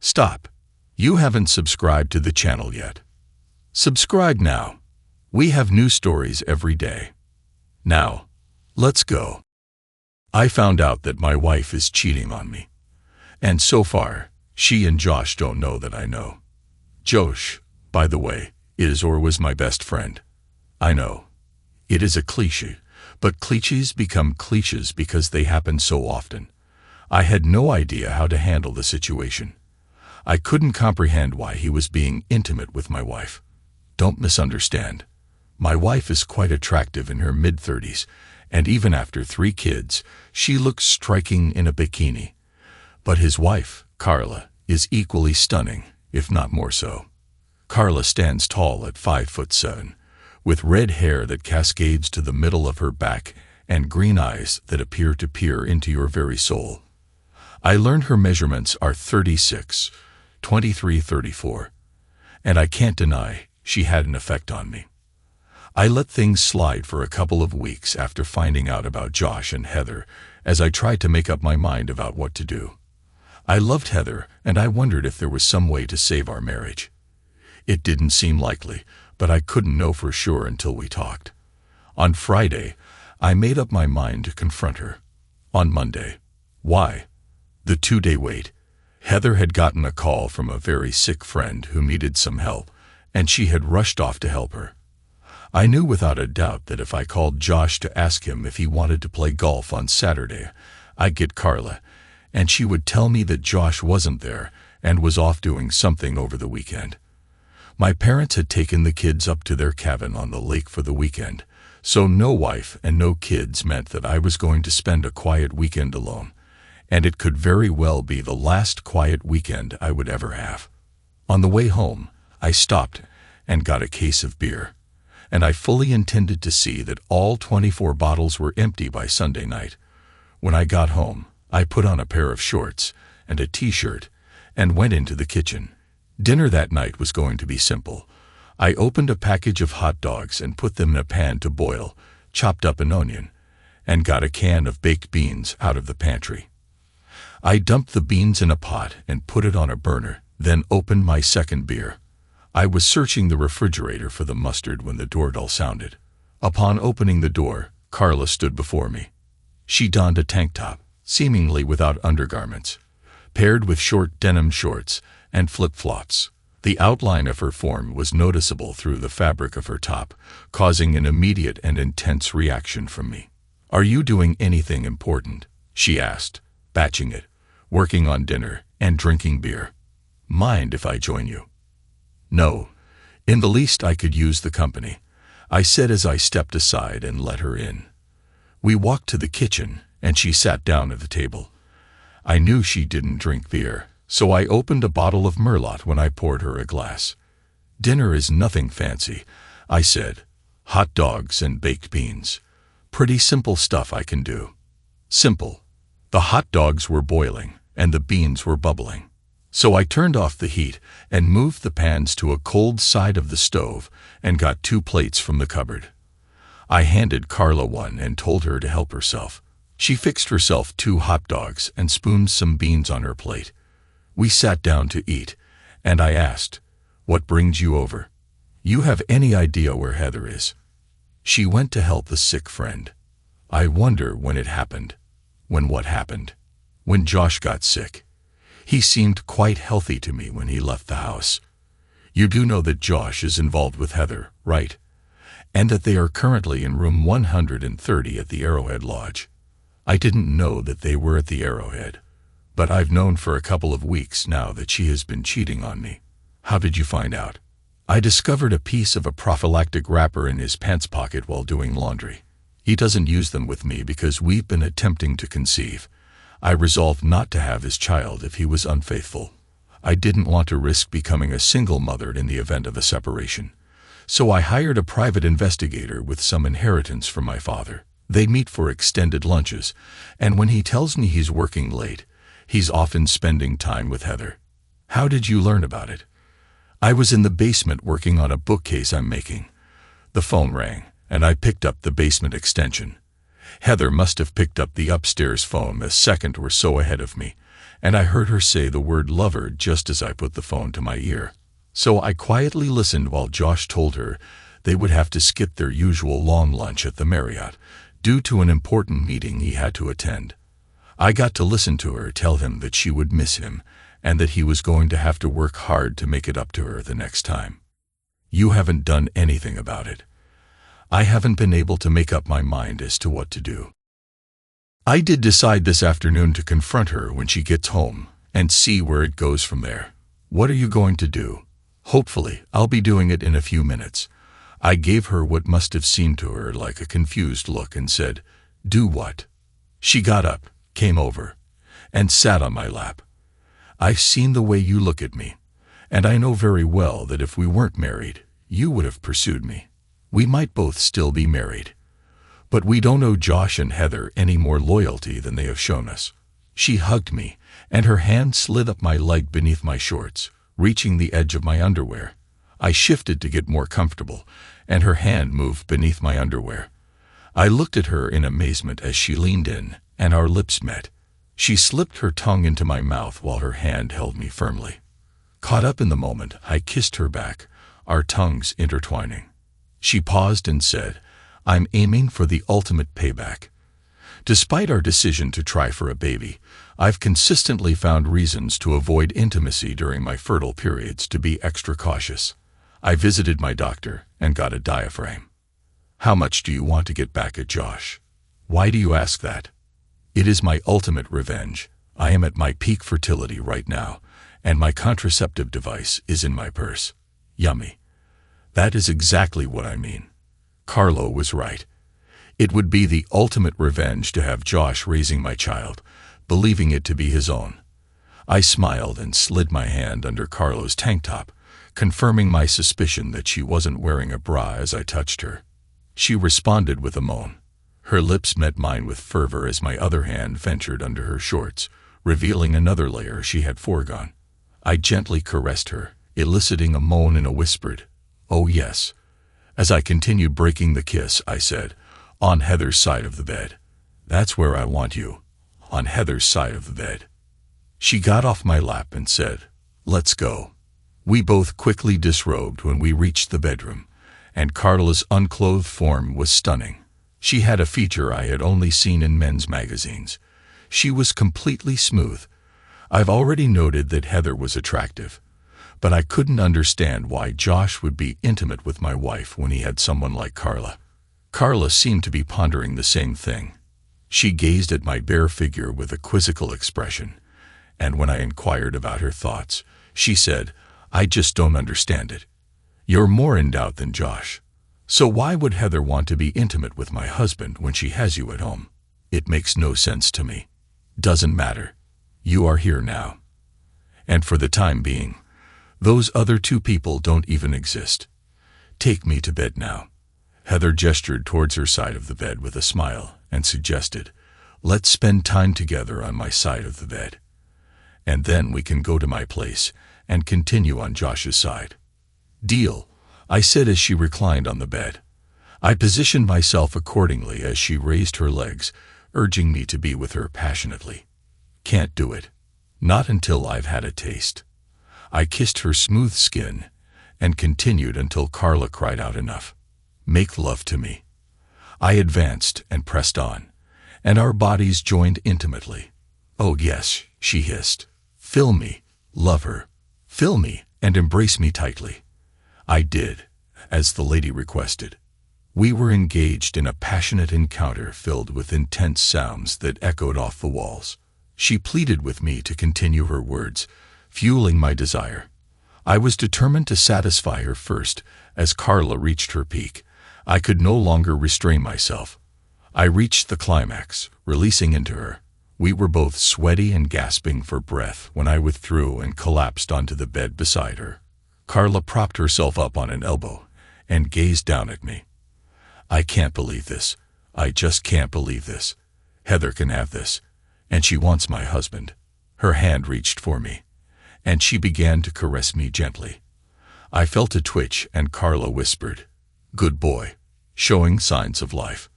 Stop. You haven't subscribed to the channel yet. Subscribe now. We have new stories every day. Now, let's go. I found out that my wife is cheating on me. And so far, she and Josh don't know that I know. Josh, by the way, is or was my best friend. I know. It is a cliché, but clichés become cliches because they happen so often. I had no idea how to handle the situation. I couldn't comprehend why he was being intimate with my wife. Don't misunderstand. My wife is quite attractive in her mid-30s, and even after 3 kids, she looks striking in a bikini. But his wife, Carla, is equally stunning, if not more so. Carla stands tall at 5'7", with red hair that cascades to the middle of her back and green eyes that appear to peer into your very soul. I learned her measurements are 36, 23, 34, and I can't deny she had an effect on me. I let things slide for a couple of weeks after finding out about Josh and Heather as I tried to make up my mind about what to do. I loved Heather, and I wondered if there was some way to save our marriage. It didn't seem likely, but I couldn't know for sure until we talked. On Friday, I made up my mind to confront her. On Monday. Why? The 2-day wait. Heather had gotten a call from a very sick friend who needed some help, and she had rushed off to help her. I knew without a doubt that if I called Josh to ask him if he wanted to play golf on Saturday, I'd get Carla, and she would tell me that Josh wasn't there and was off doing something over the weekend. My parents had taken the kids up to their cabin on the lake for the weekend, so no wife and no kids meant that I was going to spend a quiet weekend alone, and it could very well be the last quiet weekend I would ever have. On the way home, I stopped and got a case of beer, and I fully intended to see that all 24 bottles were empty by Sunday night. When I got home, I put on a pair of shorts and a t-shirt and went into the kitchen. Dinner that night was going to be simple. I opened a package of hot dogs and put them in a pan to boil, chopped up an onion, and got a can of baked beans out of the pantry. I dumped the beans in a pot and put it on a burner, then opened my second beer. I was searching the refrigerator for the mustard when the doorbell sounded. Upon opening the door, Carla stood before me. She donned a tank top, seemingly without undergarments, paired with short denim shorts and flip-flops. The outline of her form was noticeable through the fabric of her top, causing an immediate and intense reaction from me. "Are you doing anything important?" she asked, batching it, working on dinner and drinking beer. "Mind if I join you?" "No. In the least I could use the company," I said as I stepped aside and let her in. We walked to the kitchen, and she sat down at the table. I knew she didn't drink beer, so I opened a bottle of Merlot when I poured her a glass. "Dinner is nothing fancy," I said. "Hot dogs and baked beans. Pretty simple stuff I can do." Simple. The hot dogs were boiling, and the beans were bubbling. So I turned off the heat and moved the pans to a cold side of the stove and got 2 plates from the cupboard. I handed Carla one and told her to help herself. She fixed herself 2 hot dogs and spooned some beans on her plate. We sat down to eat, and I asked, "What brings you over? You have any idea where Heather is?" "She went to help a sick friend." "I wonder when it happened." "When what happened?" "When Josh got sick. He seemed quite healthy to me when he left the house." "You do know that Josh is involved with Heather, right? And that they are currently in room 130 at the Arrowhead Lodge?" "I didn't know that they were at the Arrowhead, but I've known for a couple of weeks now that she has been cheating on me." "How did you find out?" "I discovered a piece of a prophylactic wrapper in his pants pocket while doing laundry. He doesn't use them with me because we've been attempting to conceive. I resolved not to have his child if he was unfaithful. I didn't want to risk becoming a single mother in the event of a separation. So I hired a private investigator with some inheritance from my father. They meet for extended lunches, and when he tells me he's working late, he's often spending time with Heather." "How did you learn about it?" "I was in the basement working on a bookcase I'm making. The phone rang, and I picked up the basement extension. Heather must have picked up the upstairs phone a second or so ahead of me, and I heard her say the word lover just as I put the phone to my ear. So I quietly listened while Josh told her they would have to skip their usual long lunch at the Marriott due to an important meeting he had to attend. I got to listen to her tell him that she would miss him and that he was going to have to work hard to make it up to her the next time. You haven't done anything about it. I haven't been able to make up my mind as to what to do. I did decide this afternoon to confront her when she gets home and see where it goes from there. What are you going to do? Hopefully, I'll be doing it in a few minutes. I gave her what must have seemed to her like a confused look and said, "Do what?" She got up, came over, and sat on my lap. "I've seen the way you look at me, and I know very well that if we weren't married, you would have pursued me. We might both still be married. But we don't owe Josh and Heather any more loyalty than they have shown us." She hugged me, and her hand slid up my leg beneath my shorts, reaching the edge of my underwear. I shifted to get more comfortable, and her hand moved beneath my underwear. I looked at her in amazement as she leaned in, and our lips met. She slipped her tongue into my mouth while her hand held me firmly. Caught up in the moment, I kissed her back, our tongues intertwining. She paused and said, "I'm aiming for the ultimate payback. Despite our decision to try for a baby, I've consistently found reasons to avoid intimacy during my fertile periods to be extra cautious. I visited my doctor and got a diaphragm." "How much do you want to get back at Josh?" "Why do you ask that?" "It is my ultimate revenge. I am at my peak fertility right now, and my contraceptive device is in my purse." Yummy. That is exactly what I mean. Carla was right. It would be the ultimate revenge to have Josh raising my child, believing it to be his own. I smiled and slid my hand under Carla's tank top, confirming my suspicion that she wasn't wearing a bra as I touched her. She responded with a moan. Her lips met mine with fervor as my other hand ventured under her shorts, revealing another layer she had foregone. I gently caressed her, eliciting a moan and a whispered, "Oh yes." As I continued breaking the kiss, I said, "On Heather's side of the bed. That's where I want you. On Heather's side of the bed." She got off my lap and said, "Let's go." We both quickly disrobed when we reached the bedroom, and Carla's unclothed form was stunning. She had a feature I had only seen in men's magazines. She was completely smooth. I've already noted that Heather was attractive, but I couldn't understand why Josh would be intimate with my wife when he had someone like Carla. Carla seemed to be pondering the same thing. She gazed at my bare figure with a quizzical expression, and when I inquired about her thoughts, she said, "I just don't understand it. You're more in doubt than Josh. So why would Heather want to be intimate with my husband when she has you at home? It makes no sense to me." "Doesn't matter. You are here now. And for the time being, those other two people don't even exist. Take me to bed now." Heather gestured towards her side of the bed with a smile and suggested, "Let's spend time together on my side of the bed. And then we can go to my place and continue on Josh's side." "Deal," I said as she reclined on the bed. I positioned myself accordingly as she raised her legs, urging me to be with her passionately. "Can't do it. Not until I've had a taste." I kissed her smooth skin and continued until Carla cried out enough. "Make love to me." I advanced and pressed on, and our bodies joined intimately. "Oh yes," she hissed. "Fill me, love her. Fill me and embrace me tightly." I did, as the lady requested. We were engaged in a passionate encounter filled with intense sounds that echoed off the walls. She pleaded with me to continue her words, fueling my desire. I was determined to satisfy her first. As Carla reached her peak, I could no longer restrain myself. I reached the climax, releasing into her. We were both sweaty and gasping for breath when I withdrew and collapsed onto the bed beside her. Carla propped herself up on an elbow and gazed down at me. "I can't believe this. I just can't believe this. Heather can have this, and she wants my husband." Her hand reached for me, and she began to caress me gently. I felt a twitch, and Carla whispered, "Good boy, showing signs of life."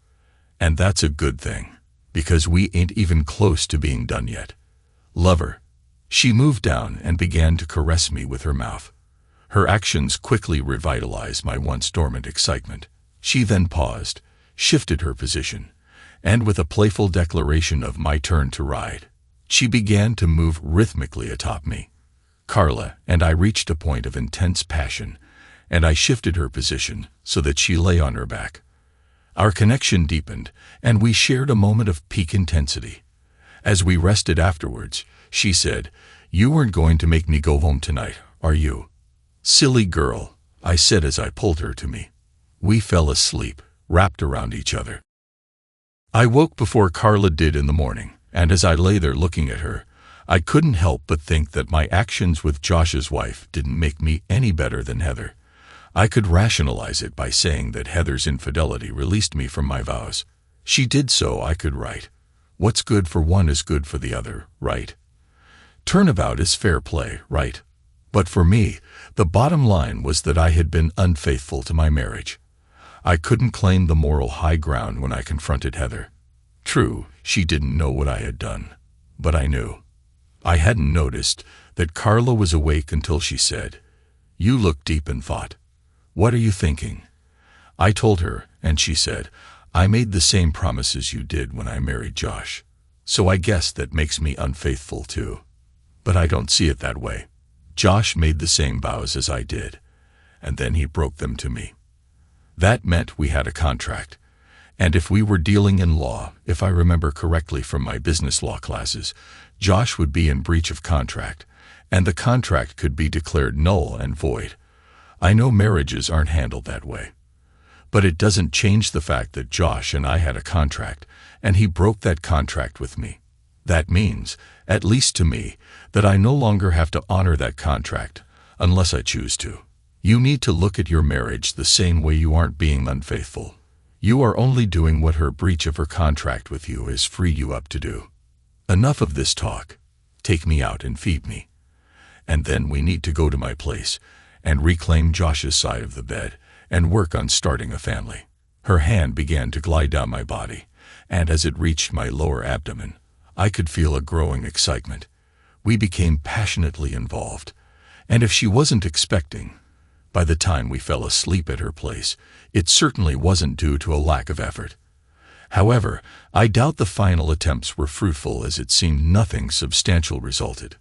And that's a good thing, because we ain't even close to being done yet. "Lover, She moved down and began to caress me with her mouth. Her actions quickly revitalized my once dormant excitement. She then paused, shifted her position, and with a playful declaration of my turn to ride, she began to move rhythmically atop me. Carla and I reached a point of intense passion, and I shifted her position so that she lay on her back. Our connection deepened, and we shared a moment of peak intensity. As we rested afterwards, she said, "You weren't going to make me go home tonight, are you?" "Silly girl," I said as I pulled her to me. We fell asleep, wrapped around each other. I woke before Carla did in the morning, and as I lay there looking at her, I couldn't help but think that my actions with Josh's wife didn't make me any better than Heather. I could rationalize it by saying that Heather's infidelity released me from my vows. She did so I could write. What's good for one is good for the other, right? Turnabout is fair play, right? But for me, the bottom line was that I had been unfaithful to my marriage. I couldn't claim the moral high ground when I confronted Heather. True, she didn't know what I had done, but I knew. I hadn't noticed that Carla was awake until she said, "You look deep in thought. What are you thinking?" I told her, and she said, "I made the same promises you did when I married Josh. So I guess that makes me unfaithful too. But I don't see it that way. Josh made the same vows as I did, and then he broke them to me. That meant we had a contract. And if we were dealing in law, if I remember correctly from my business law classes, Josh would be in breach of contract, and the contract could be declared null and void. I know marriages aren't handled that way. But it doesn't change the fact that Josh and I had a contract, and he broke that contract with me. That means, at least to me, that I no longer have to honor that contract, unless I choose to. You need to look at your marriage the same way you aren't being unfaithful. You are only doing what her breach of her contract with you has freed you up to do. Enough of this talk. Take me out and feed me. And then we need to go to my place and reclaim Josh's side of the bed and work on starting a family." Her hand began to glide down my body, and as it reached my lower abdomen, I could feel a growing excitement. We became passionately involved, and if she wasn't expecting, by the time we fell asleep at her place, it certainly wasn't due to a lack of effort. However, I doubt the final attempts were fruitful, as it seemed nothing substantial resulted.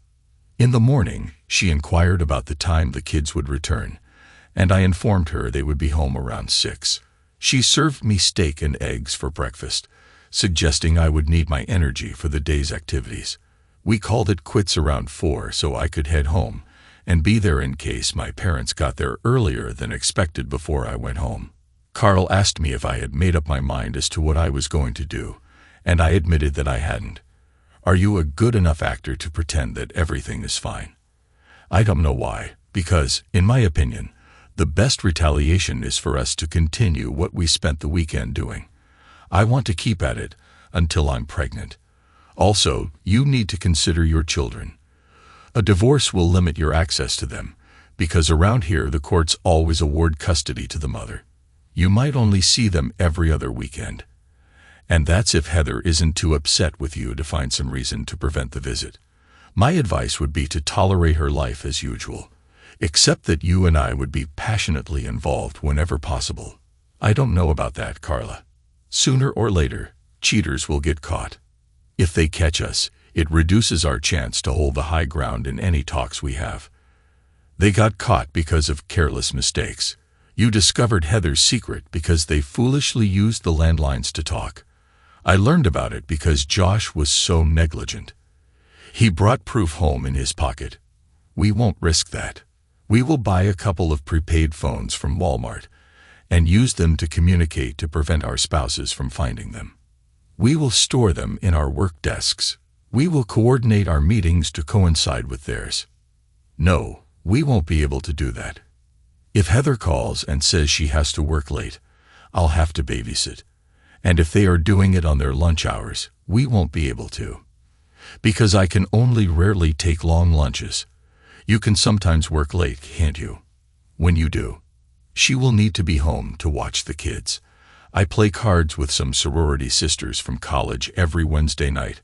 In the morning, she inquired about the time the kids would return, and I informed her they would be home around 6. She served me steak and eggs for breakfast, suggesting I would need my energy for the day's activities. We called it quits around 4 so I could head home and be there in case my parents got there earlier than expected before I went home. Carl asked me if I had made up my mind as to what I was going to do, and I admitted that I hadn't. "Are you a good enough actor to pretend that everything is fine?" I don't know why, because, in my opinion, the best retaliation is for us to continue what we spent the weekend doing. I want to keep at it until I'm pregnant. Also, you need to consider your children. A divorce will limit your access to them, because around here the courts always award custody to the mother. You might only see them every other weekend. And that's if Heather isn't too upset with you to find some reason to prevent the visit. My advice would be to tolerate her life as usual, except that you and I would be passionately involved whenever possible. I don't know about that, Carla. Sooner or later, cheaters will get caught. If they catch us, it reduces our chance to hold the high ground in any talks we have. They got caught because of careless mistakes. You discovered Heather's secret because they foolishly used the landlines to talk. I learned about it because Josh was so negligent. He brought proof home in his pocket. We won't risk that. We will buy a couple of prepaid phones from Walmart and use them to communicate to prevent our spouses from finding them. We will store them in our work desks. We will coordinate our meetings to coincide with theirs. No, we won't be able to do that. If Heather calls and says she has to work late, I'll have to babysit. And if they are doing it on their lunch hours, we won't be able to. Because I can only rarely take long lunches. You can sometimes work late, can't you? When you do, she will need to be home to watch the kids. I play cards with some sorority sisters from college every Wednesday night,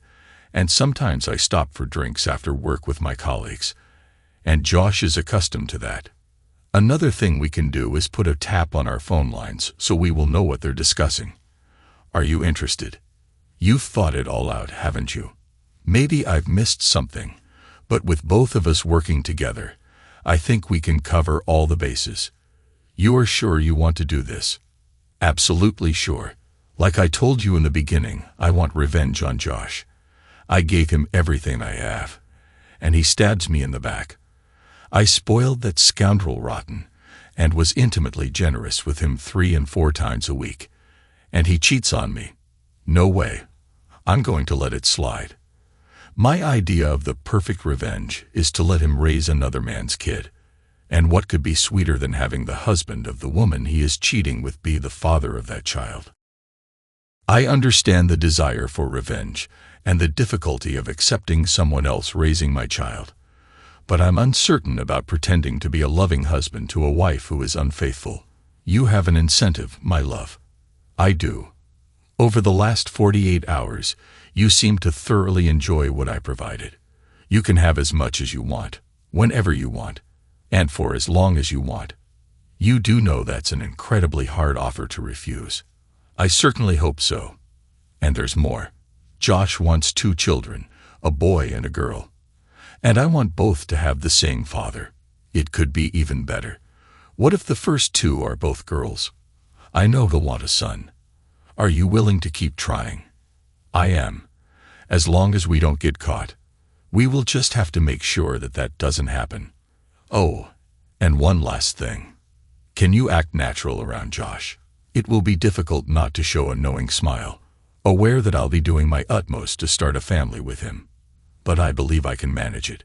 and sometimes I stop for drinks after work with my colleagues. And Josh is accustomed to that. Another thing we can do is put a tap on our phone lines so we will know what they're discussing. Are you interested? You've thought it all out, haven't you? Maybe I've missed something, but with both of us working together, I think we can cover all the bases. You are sure you want to do this? Absolutely sure. Like I told you in the beginning, I want revenge on Josh. I gave him everything I have, and he stabs me in the back. I spoiled that scoundrel rotten, and was intimately generous with him 3 and 4 times a week. And he cheats on me. No way. I'm going to let it slide. My idea of the perfect revenge is to let him raise another man's kid. And what could be sweeter than having the husband of the woman he is cheating with be the father of that child? I understand the desire for revenge and the difficulty of accepting someone else raising my child. But I'm uncertain about pretending to be a loving husband to a wife who is unfaithful. You have an incentive, my love. I do. Over the last 48 hours, you seem to thoroughly enjoy what I provided. You can have as much as you want, whenever you want, and for as long as you want. You do know that's an incredibly hard offer to refuse. I certainly hope so. And there's more. Josh wants 2 children, a boy and a girl. And I want both to have the same father. It could be even better. What if the first 2 are both girls? I know he'll want a son. Are you willing to keep trying? I am. As long as we don't get caught. We will just have to make sure that that doesn't happen. Oh, and one last thing. Can you act natural around Josh? It will be difficult not to show a knowing smile, aware that I'll be doing my utmost to start a family with him. But I believe I can manage it.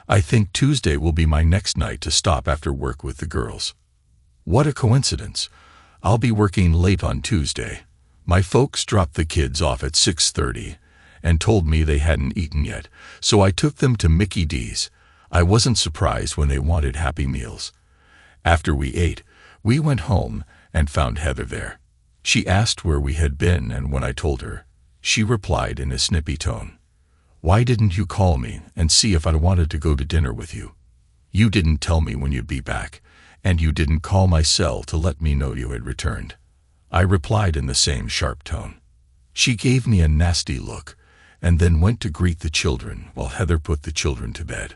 I think Tuesday will be my next night to stop after work with the girls. What a coincidence. I'll be working late on Tuesday. My folks dropped the kids off at 6:30 and told me they hadn't eaten yet, so I took them to Mickey D's. I wasn't surprised when they wanted Happy Meals. After we ate, we went home and found Heather there. She asked where we had been, and when I told her, she replied in a snippy tone, "Why didn't you call me and see if I wanted to go to dinner with you? You didn't tell me when you'd be back, and you didn't call my cell to let me know you had returned." I replied in the same sharp tone. She gave me a nasty look and then went to greet the children while Heather put the children to bed.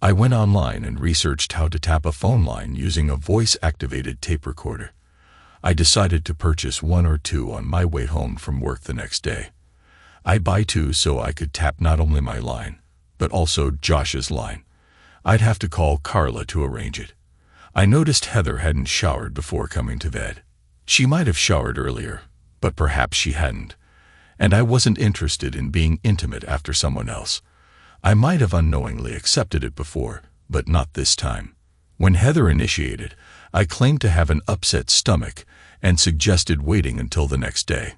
I went online and researched how to tap a phone line using a voice-activated tape recorder. I decided to purchase 1 or 2 on my way home from work the next day. I buy 2 so I could tap not only my line, but also Josh's line. I'd have to call Carla to arrange it. I noticed Heather hadn't showered before coming to bed. She might have showered earlier, but perhaps she hadn't. And I wasn't interested in being intimate after someone else. I might have unknowingly accepted it before, but not this time. When Heather initiated, I claimed to have an upset stomach and suggested waiting until the next day.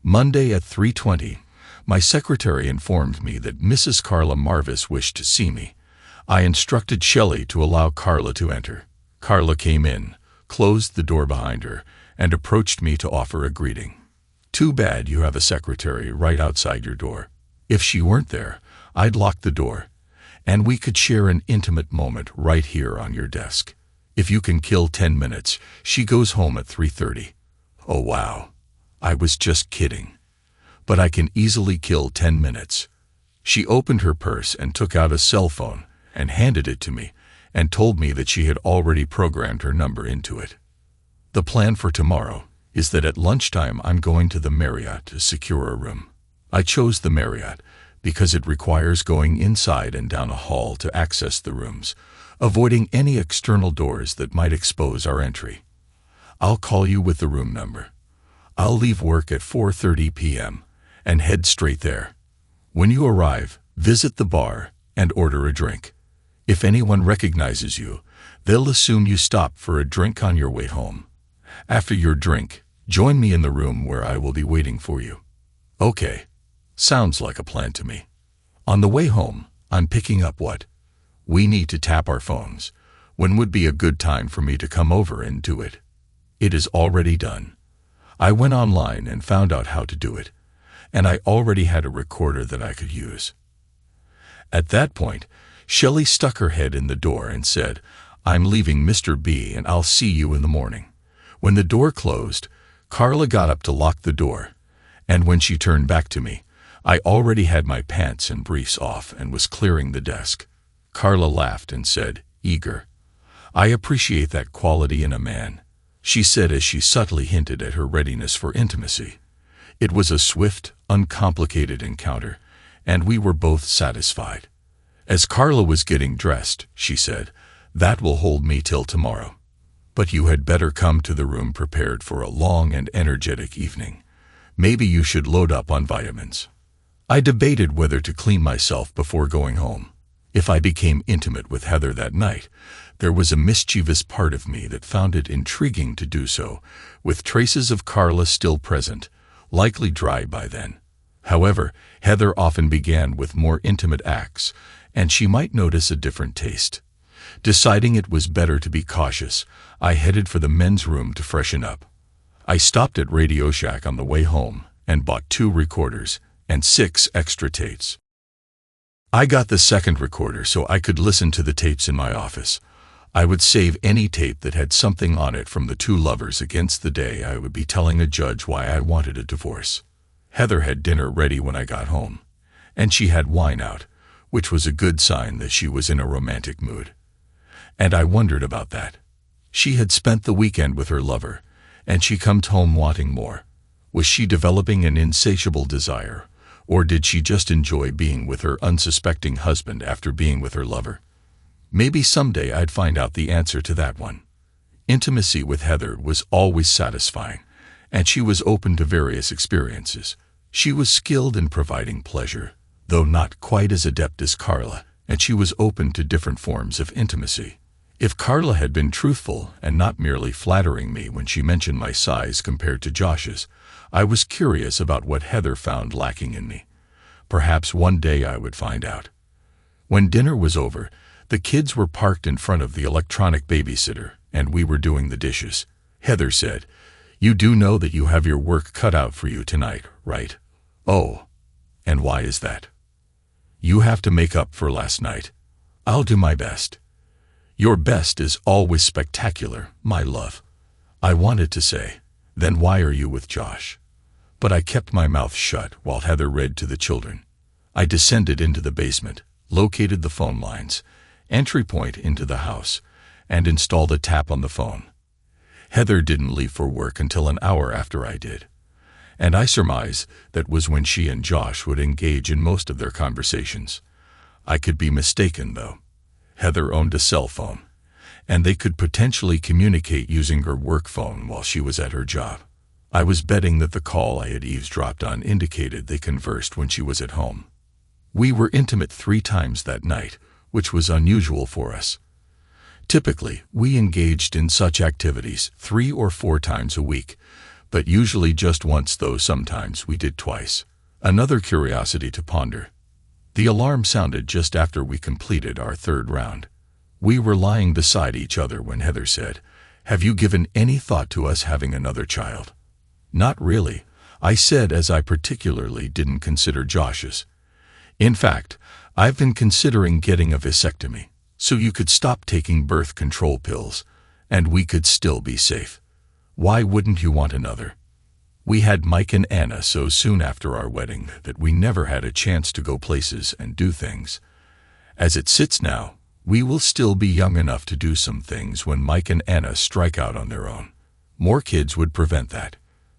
Monday at 3:20, my secretary informed me that Mrs. Carla Marvis wished to see me. I instructed Shelley to allow Carla to enter. Carla came in, closed the door behind her, and approached me to offer a greeting. "Too bad you have a secretary right outside your door. If she weren't there, I'd lock the door, and we could share an intimate moment right here on your desk. If you can kill 10 minutes, she goes home at 3:30. Oh wow, I was just kidding. But I can easily kill 10 minutes. She opened her purse and took out a cell phone and handed it to me and told me that she had already programmed her number into it. The plan for tomorrow is that at lunchtime I'm going to the Marriott to secure a room. I chose the Marriott because it requires going inside and down a hall to access the rooms, avoiding any external doors that might expose our entry. I'll call you with the room number. I'll leave work at 4:30 p.m. and head straight there. When you arrive, visit the bar and order a drink. If anyone recognizes you, they'll assume you stopped for a drink on your way home. After your drink, join me in the room where I will be waiting for you." Okay, sounds like a plan to me. On the way home, I'm picking up what? We need to tap our phones. When would be a good time for me to come over and do it? It is already done. I went online and found out how to do it, and I already had a recorder that I could use. At that point, Shelley stuck her head in the door and said, "I'm leaving Mr. B and I'll see you in the morning." When the door closed, Carla got up to lock the door, and when she turned back to me, I already had my pants and briefs off and was clearing the desk. Carla laughed and said, "Eager. I appreciate that quality in a man," she said as she subtly hinted at her readiness for intimacy. It was a swift, uncomplicated encounter, and we were both satisfied. As Carla was getting dressed, she said, "That will hold me till tomorrow. But you had better come to the room prepared for a long and energetic evening. Maybe you should load up on vitamins." I debated whether to clean myself before going home. If I became intimate with Heather that night, there was a mischievous part of me that found it intriguing to do so, with traces of Carla still present, likely dry by then. However, Heather often began with more intimate acts, and she might notice a different taste. Deciding it was better to be cautious, I headed for the men's room to freshen up. I stopped at Radio Shack on the way home and bought 2 recorders and 6 extra tapes. I got the second recorder so I could listen to the tapes in my office. I would save any tape that had something on it from the 2 lovers against the day I would be telling a judge why I wanted a divorce. Heather had dinner ready when I got home, and she had wine out, which was a good sign that she was in a romantic mood. And I wondered about that. She had spent the weekend with her lover, and she comes home wanting more. Was she developing an insatiable desire, or did she just enjoy being with her unsuspecting husband after being with her lover? Maybe someday I'd find out the answer to that one. Intimacy with Heather was always satisfying, and she was open to various experiences. She was skilled in providing pleasure, though not quite as adept as Carla, and she was open to different forms of intimacy. If Carla had been truthful and not merely flattering me when she mentioned my size compared to Josh's, I was curious about what Heather found lacking in me. Perhaps one day I would find out. When dinner was over, the kids were parked in front of the electronic babysitter, and we were doing the dishes. Heather said, "You do know that you have your work cut out for you tonight, right?" "Oh, and why is that?" "You have to make up for last night." "I'll do my best." "Your best is always spectacular, my love." I wanted to say, "Then why are you with Josh?" But I kept my mouth shut while Heather read to the children. I descended into the basement, located the phone lines, entry point into the house, and installed a tap on the phone. Heather didn't leave for work until an hour after I did, and I surmise that was when she and Josh would engage in most of their conversations. I could be mistaken, though. Heather owned a cell phone, and they could potentially communicate using her work phone while she was at her job. I was betting that the call I had eavesdropped on indicated they conversed when she was at home. We were intimate 3 times that night, which was unusual for us. Typically, we engaged in such activities 3 or 4 times a week, but usually just once, though sometimes we did twice. Another curiosity to ponder. The alarm sounded just after we completed our 3rd round. We were lying beside each other when Heather said, "Have you given any thought to us having another child?" "Not really," I said, as I particularly didn't consider Josh's. "In fact, I've been considering getting a vasectomy, so you could stop taking birth control pills, and we could still be safe. Why wouldn't you want another?" We had Mike and Anna so soon after our wedding that we never had a chance to go places and do things. As it sits now, we will still be young enough to do some things when Mike and Anna strike out on their own. More kids would prevent that.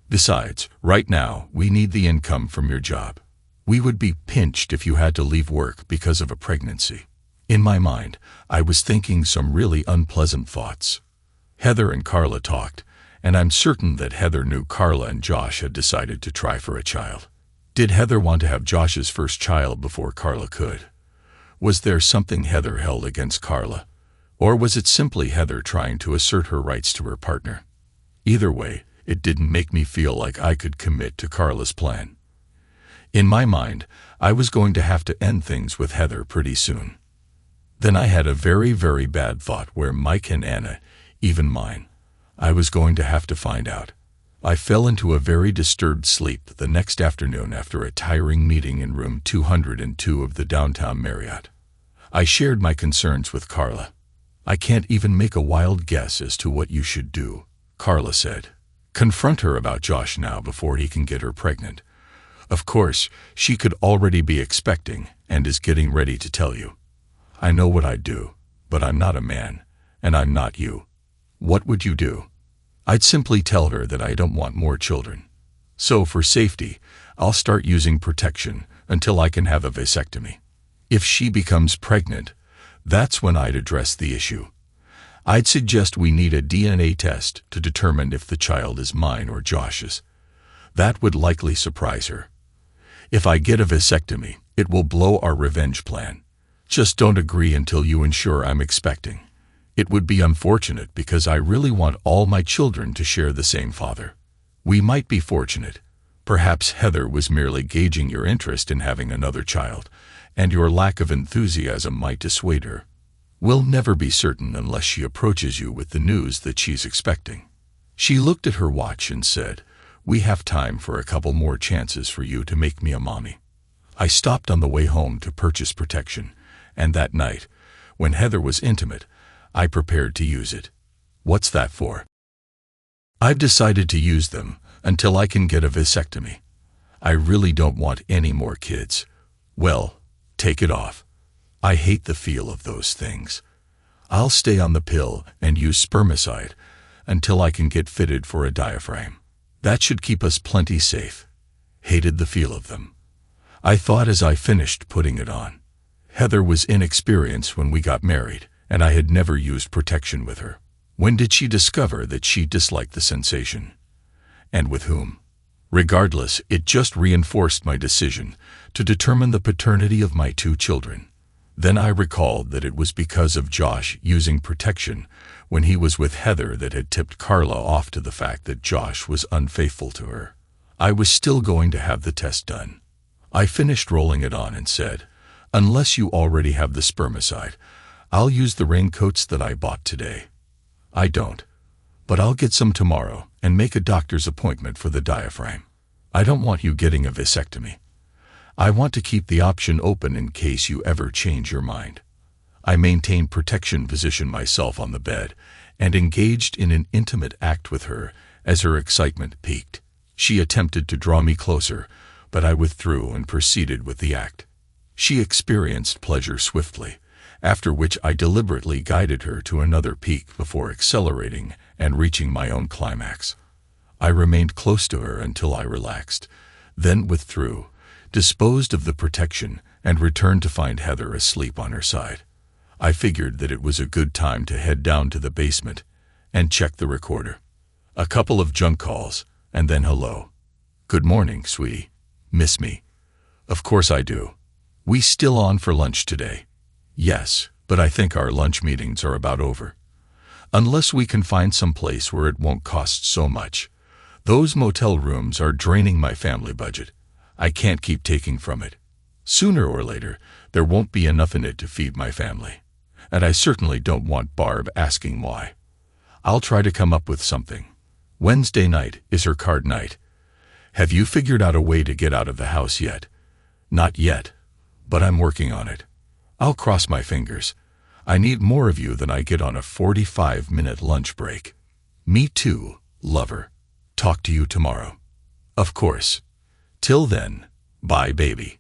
Besides, right now, we need the income from your job. We would be pinched if you had to leave work because of a pregnancy. In my mind, I was thinking some really unpleasant thoughts. Heather and Carla talked, and I'm certain that Heather knew Carla and Josh had decided to try for a child. Did Heather want to have Josh's first child before Carla could? Was there something Heather held against Carla? Or was it simply Heather trying to assert her rights to her partner? Either way, it didn't make me feel like I could commit to Carla's plan. In my mind, I was going to have to end things with Heather pretty soon. Then I had a very, very bad thought where Mike and Anna, even mine, I was going to have to find out. I fell into a very disturbed sleep the next afternoon after a tiring meeting in room 202 of the downtown Marriott. I shared my concerns with Carla. "I can't even make a wild guess as to what you should do," Carla said. "Confront her about Josh now before he can get her pregnant. Of course, she could already be expecting and is getting ready to tell you." "I know what I'd do, but I'm not a man, and I'm not you." "What would you do?" "I'd simply tell her that I don't want more children. So for safety, I'll start using protection until I can have a vasectomy. If she becomes pregnant, that's when I'd address the issue. I'd suggest we need a DNA test to determine if the child is mine or Josh's. That would likely surprise her. If I get a vasectomy, it will blow our revenge plan. Just don't agree until you ensure I'm expecting. It would be unfortunate because I really want all my children to share the same father. We might be fortunate. Perhaps Heather was merely gauging your interest in having another child, and your lack of enthusiasm might dissuade her. We'll never be certain unless she approaches you with the news that she's expecting." She looked at her watch and said, "We have time for a couple more chances for you to make me a mommy." I stopped on the way home to purchase protection, and that night, when Heather was intimate, I prepared to use it. "What's that for?" "I've decided to use them until I can get a vasectomy. I really don't want any more kids." "Well, take it off. I hate the feel of those things. I'll stay on the pill and use spermicide until I can get fitted for a diaphragm. That should keep us plenty safe." Hated the feel of them, I thought as I finished putting it on. Heather was inexperienced when we got married, and I had never used protection with her. When did she discover that she disliked the sensation? And with whom? Regardless, it just reinforced my decision to determine the paternity of my 2 children. Then I recalled that it was because of Josh using protection when he was with Heather that had tipped Carla off to the fact that Josh was unfaithful to her. I was still going to have the test done. I finished rolling it on and said, "Unless you already have the spermicide, I'll use the raincoats that I bought today." "I don't. But I'll get some tomorrow and make a doctor's appointment for the diaphragm. I don't want you getting a vasectomy. I want to keep the option open in case you ever change your mind." I maintained protection position myself on the bed and engaged in an intimate act with her as her excitement peaked. She attempted to draw me closer, but I withdrew and proceeded with the act. She experienced pleasure swiftly, after which I deliberately guided her to another peak before accelerating and reaching my own climax. I remained close to her until I relaxed, then withdrew, disposed of the protection, and returned to find Heather asleep on her side. I figured that it was a good time to head down to the basement and check the recorder. A couple of junk calls, and then hello. "Good morning, sweetie. Miss me?" "Of course I do. We still on for lunch today?" "Yes, but I think our lunch meetings are about over. Unless we can find some place where it won't cost so much. Those motel rooms are draining my family budget. I can't keep taking from it. Sooner or later, there won't be enough in it to feed my family. And I certainly don't want Barb asking why. I'll try to come up with something. Wednesday night is her card night. Have you figured out a way to get out of the house yet?" "Not yet, but I'm working on it. I'll cross my fingers. I need more of you than I get on a 45-minute lunch break." "Me too, lover. Talk to you tomorrow." "Of course. Till then, bye, baby."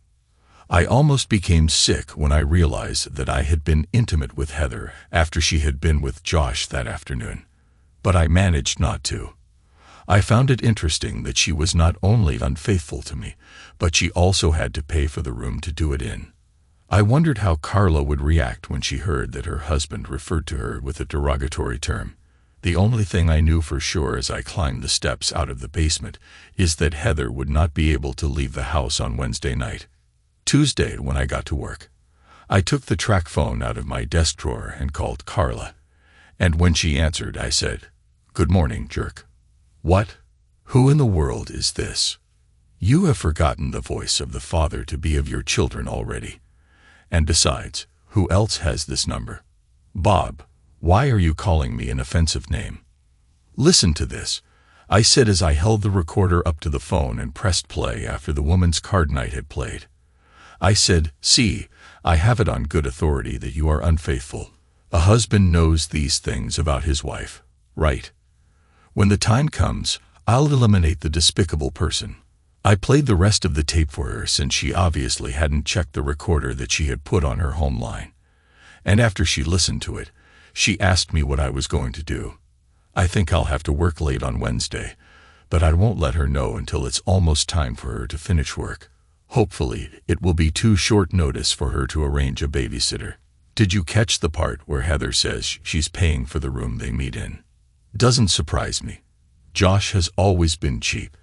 I almost became sick when I realized that I had been intimate with Heather after she had been with Josh that afternoon. But I managed not to. I found it interesting that she was not only unfaithful to me, but she also had to pay for the room to do it in. I wondered how Carla would react when she heard that her husband referred to her with a derogatory term. The only thing I knew for sure as I climbed the steps out of the basement is that Heather would not be able to leave the house on Wednesday night. Tuesday, when I got to work, I took the track phone out of my desk drawer and called Carla. And when she answered, I said, "Good morning, jerk." "What? Who in the world is this?" "You have forgotten the voice of the father-to-be of your children already. And besides, who else has this number?" "Bob, why are you calling me an offensive name?" "Listen to this. I said as I held the recorder up to the phone and pressed play after the woman's card night had played. I said, "See, I have it on good authority that you are unfaithful. A husband knows these things about his wife, right? When the time comes, I'll eliminate the despicable person." I played the rest of the tape for her since she obviously hadn't checked the recorder that she had put on her home line. And after she listened to it, she asked me what I was going to do. I think I'll have to work late on Wednesday, but I won't let her know until it's almost time for her to finish work. Hopefully, it will be too short notice for her to arrange a babysitter. Did you catch the part where Heather says she's paying for the room they meet in? Doesn't surprise me. Josh has always been cheap.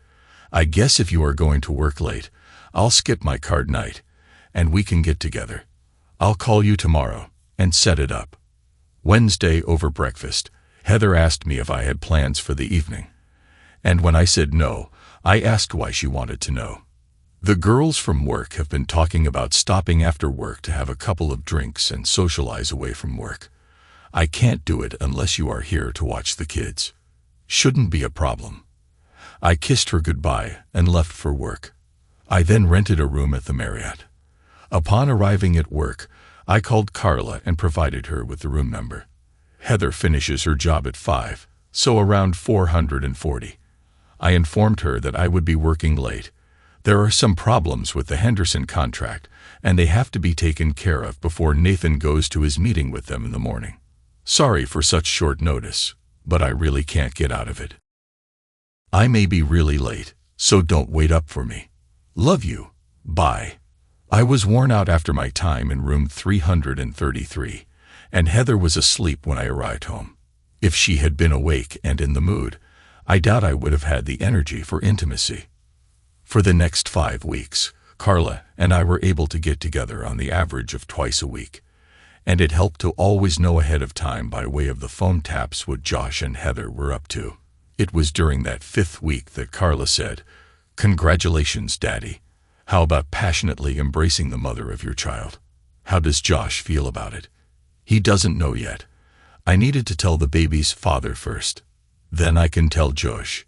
I guess if you are going to work late, I'll skip my card night, and we can get together. I'll call you tomorrow and set it up. Wednesday over breakfast, Heather asked me if I had plans for the evening. And when I said no, I asked why she wanted to know. The girls from work have been talking about stopping after work to have a couple of drinks and socialize away from work. I can't do it unless you are here to watch the kids. Shouldn't be a problem. I kissed her goodbye and left for work. I then rented a room at the Marriott. Upon arriving at work, I called Carla and provided her with the room number. Heather finishes her job at 5, so around 440. I informed her that I would be working late. There are some problems with the Henderson contract, and they have to be taken care of before Nathan goes to his meeting with them in the morning. Sorry for such short notice, but I really can't get out of it. I may be really late, so don't wait up for me. Love you. Bye. I was worn out after my time in room 333, and Heather was asleep when I arrived home. If she had been awake and in the mood, I doubt I would have had the energy for intimacy. For the next 5 weeks, Carla and I were able to get together on the average of twice a week, and it helped to always know ahead of time by way of the phone taps what Josh and Heather were up to. It was during that 5th week that Carla said, "Congratulations, Daddy. How about passionately embracing the mother of your child? How does Josh feel about it?" "He doesn't know yet. I needed to tell the baby's father first. Then I can tell Josh."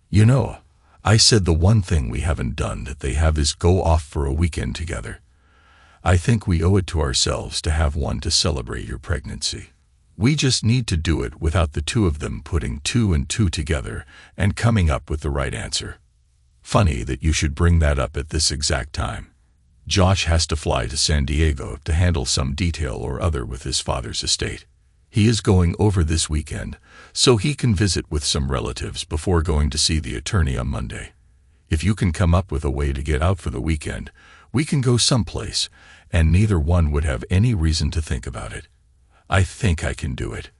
"You know, I said the one thing we haven't done that they have is go off for a weekend together. I think we owe it to ourselves to have one to celebrate your pregnancy. We just need to do it without the two of them putting 2 and 2 together and coming up with the right answer." Funny that you should bring that up at this exact time. Josh has to fly to San Diego to handle some detail or other with his father's estate. He is going over this weekend, so he can visit with some relatives before going to see the attorney on Monday. If you can come up with a way to get out for the weekend, we can go someplace, and neither one would have any reason to think about it. I think I can do it.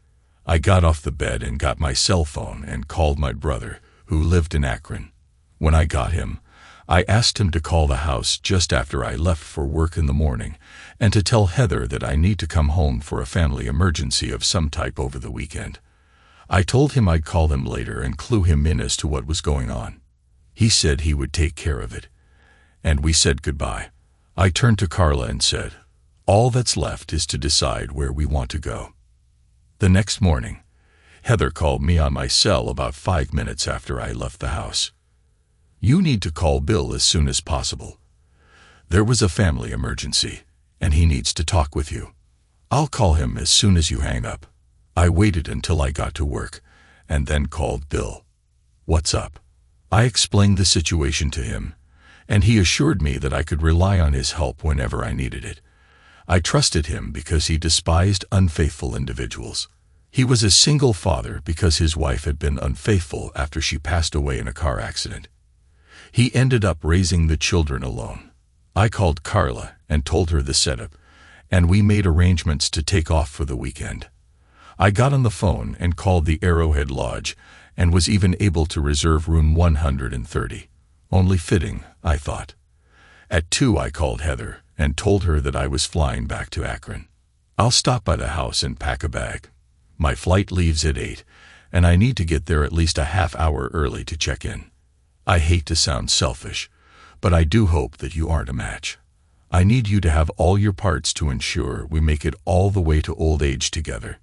I got off the bed and got my cell phone and called my brother, who lived in Akron. When I got him, I asked him to call the house just after I left for work in the morning and to tell Heather that I need to come home for a family emergency of some type over the weekend. I told him I'd call him later and clue him in as to what was going on. He said he would take care of it, and we said goodbye. I turned to Carla and said, "All that's left is to decide where we want to go." The next morning, Heather called me on my cell about 5 minutes after I left the house. "You need to call Bill as soon as possible. There was a family emergency, and he needs to talk with you. I'll call him as soon as you hang up." I waited until I got to work, and then called Bill. "What's up?" I explained the situation to him, and he assured me that I could rely on his help whenever I needed it. I trusted him because he despised unfaithful individuals. He was a single father because his wife had been unfaithful after she passed away in a car accident. He ended up raising the children alone. I called Carla and told her the setup, and we made arrangements to take off for the weekend. I got on the phone and called the Arrowhead Lodge and was even able to reserve room 130. Only fitting, I thought. At 2 I called Heather and told her that I was flying back to Akron. "I'll stop by the house and pack a bag. My flight leaves at 8, and I need to get there at least a half hour early to check in. I hate to sound selfish, but I do hope that you aren't a match. I need you to have all your parts to ensure we make it all the way to old age together."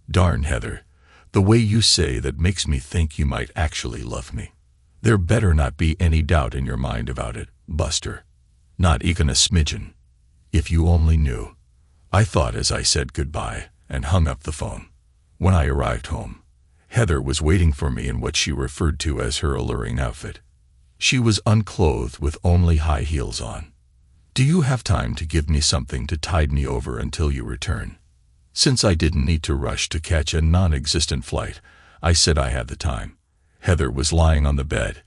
Darn, Heather, The way you say that makes me think you might actually love me. There better not be any doubt in your mind about it, Buster. Not even a smidgen. If you only knew. I thought as I said goodbye and hung up the phone. When I arrived home, Heather was waiting for me in what she referred to as her alluring outfit. She was unclothed with only high heels on. Do you have time to give me something to tide me over until you return? Since I didn't need to rush to catch a non-existent flight, I said I had the time. Heather was lying on the bed,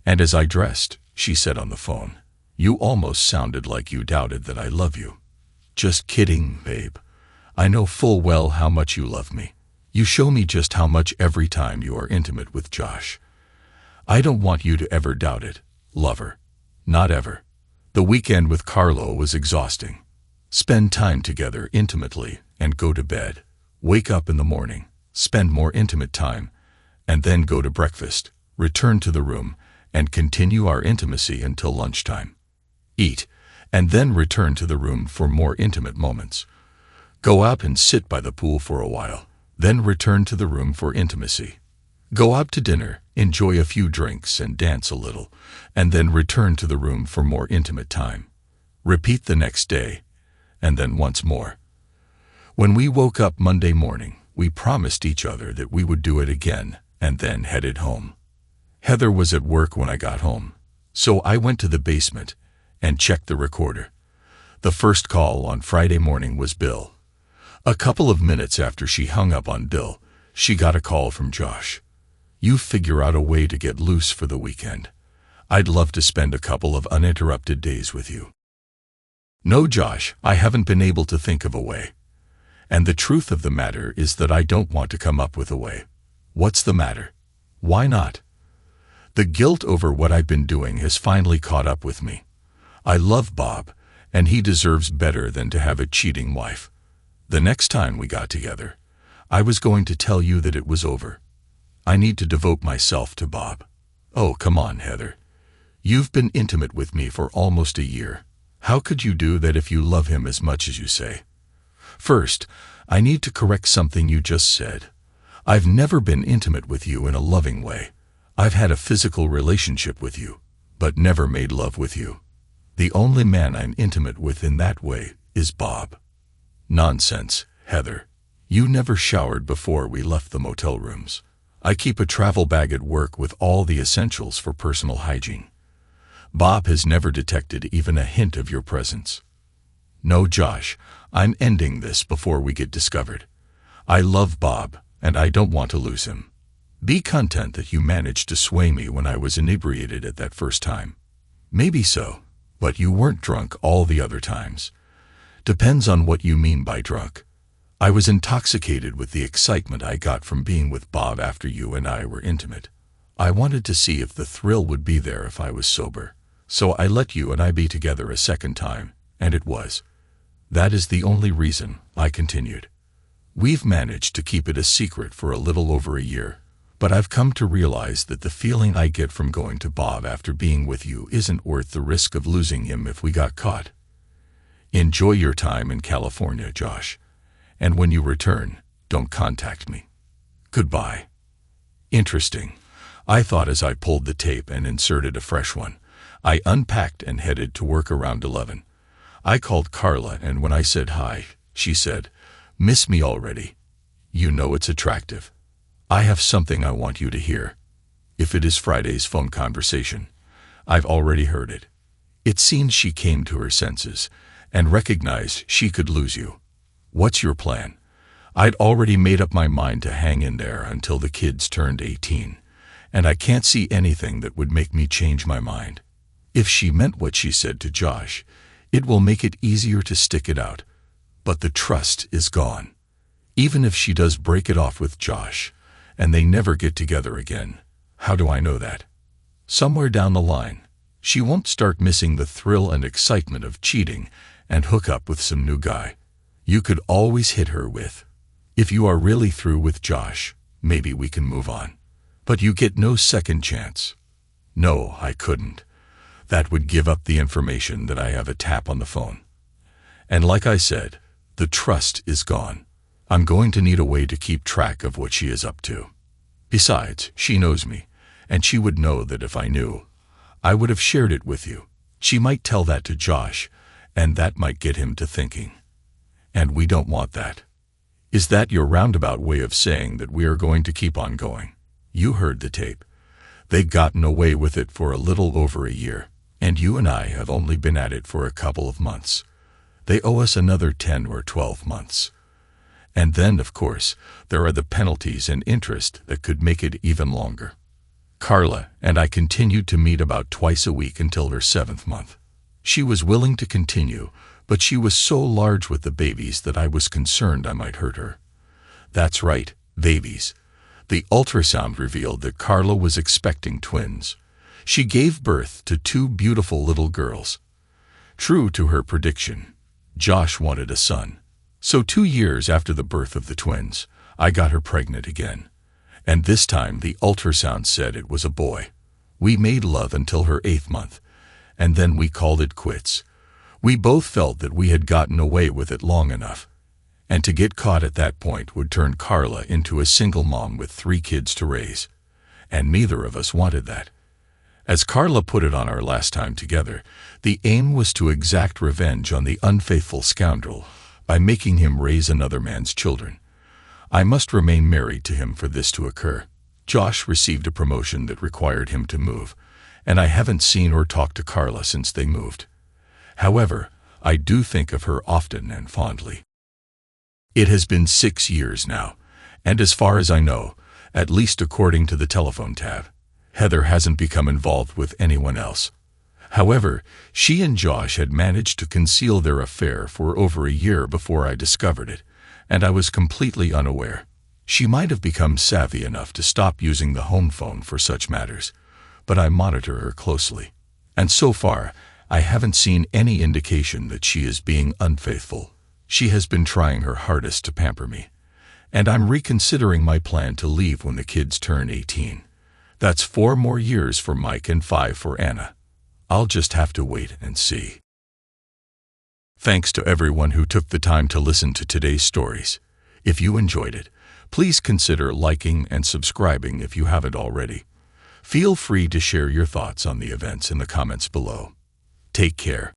and as I dressed, she said on the phone, "You almost sounded like you doubted that I love you." Just kidding, babe. I know full well how much you love me. You show me just how much every time you are intimate with Josh. I don't want you to ever doubt it, lover. Not ever. The weekend with Carla was exhausting. Spend time together intimately and go to bed. Wake up in the morning, spend more intimate time, and then go to breakfast, return to the room, and continue our intimacy until lunchtime. Eat, and then return to the room for more intimate moments. Go out and sit by the pool for a while, then return to the room for intimacy. Go out to dinner, enjoy a few drinks and dance a little, and then return to the room for more intimate time. Repeat the next day, and then once more. When we woke up Monday morning, we promised each other that we would do it again, and then headed home. Heather was at work when I got home, so I went to the basement and checked the recorder. The first call on Friday morning was Bill. A couple of minutes after she hung up on Bill, she got a call from Josh. "You figure out a way to get loose for the weekend. I'd love to spend a couple of uninterrupted days with you." No, Josh, I haven't been able to think of a way. And the truth of the matter is that I don't want to come up with a way. What's the matter? Why not? The guilt over what I've been doing has finally caught up with me. I love Bob, and he deserves better than to have a cheating wife. The next time we got together, I was going to tell you that it was over. I need to devote myself to Bob. Oh, come on, Heather. You've been intimate with me for almost a year. How could you do that if you love him as much as you say? First, I need to correct something you just said. I've never been intimate with you in a loving way. I've had a physical relationship with you, but never made love with you. The only man I'm intimate with in that way is Bob. Nonsense, Heather. You never showered before we left the motel rooms. I keep a travel bag at work with all the essentials for personal hygiene. Bob has never detected even a hint of your presence. No, Josh, I'm ending this before we get discovered. I love Bob, and I don't want to lose him. Be content that you managed to sway me when I was inebriated at that first time. Maybe so, but you weren't drunk all the other times. Depends on what you mean by drunk. I was intoxicated with the excitement I got from being with Bob after you and I were intimate. I wanted to see if the thrill would be there if I was sober. So I let you and I be together a second time, and it was. That is the only reason, I continued. We've managed to keep it a secret for a little over a year, but I've come to realize that the feeling I get from going to Bob after being with you isn't worth the risk of losing him if we got caught. Enjoy your time in California, Josh, and when you return, don't contact me. Goodbye. Interesting. I thought as I pulled the tape and inserted a fresh one. I unpacked and headed to work around 11. I called Carla, and when I said hi, she said, "Miss me already? You know it's attractive. I have something I want you to hear. If it is Friday's phone conversation, I've already heard it." It seems she came to her senses and recognized she could lose you. What's your plan? I'd already made up my mind to hang in there until the kids turned 18, and I can't see anything that would make me change my mind. If she meant what she said to Josh, it will make it easier to stick it out. But the trust is gone. Even if she does break it off with Josh, and they never get together again, how do I know that? Somewhere down the line, she won't start missing the thrill and excitement of cheating and hook up with some new guy. You could always hit her with, "If you are really through with Josh, maybe we can move on." But you get no second chance. No, I couldn't. That would give up the information that I have a tap on the phone. And like I said, the trust is gone. I'm going to need a way to keep track of what she is up to. Besides, she knows me, and she would know that if I knew, I would have shared it with you. She might tell that to Josh, and that might get him to thinking. And we don't want that. Is that your roundabout way of saying that we are going to keep on going? You heard the tape. They've gotten away with it for a little over a year, and you and I have only been at it for a couple of months. They owe us another 10 or 12 months. And then, of course, there are the penalties and interest that could make it even longer. Carla and I continued to meet about twice a week until her 7th month. She was willing to continue, but she was so large with the babies that I was concerned I might hurt her. That's right, babies. The ultrasound revealed that Carla was expecting twins. She gave birth to 2 beautiful little girls. True to her prediction, Josh wanted a son. So 2 years after the birth of the twins, I got her pregnant again. And this time the ultrasound said it was a boy. We made love until her 8th month, and then we called it quits. We both felt that we had gotten away with it long enough, and to get caught at that point would turn Carla into a single mom with 3 kids to raise. And neither of us wanted that. As Carla put it on our last time together, the aim was to exact revenge on the unfaithful scoundrel by making him raise another man's children. I must remain married to him for this to occur. Josh received a promotion that required him to move, and I haven't seen or talked to Carla since they moved. However, I do think of her often and fondly. It has been 6 years now, and as far as I know, at least according to the telephone tab, Heather hasn't become involved with anyone else. However, she and Josh had managed to conceal their affair for over a year before I discovered it, and I was completely unaware. She might have become savvy enough to stop using the home phone for such matters, but I monitor her closely. And so far, I haven't seen any indication that she is being unfaithful. She has been trying her hardest to pamper me, and I'm reconsidering my plan to leave when the kids turn 18. That's 4 more years for Mike and 5 for Anna. I'll just have to wait and see. Thanks to everyone who took the time to listen to today's stories. If you enjoyed it, please consider liking and subscribing if you haven't already. Feel free to share your thoughts on the events in the comments below. Take care.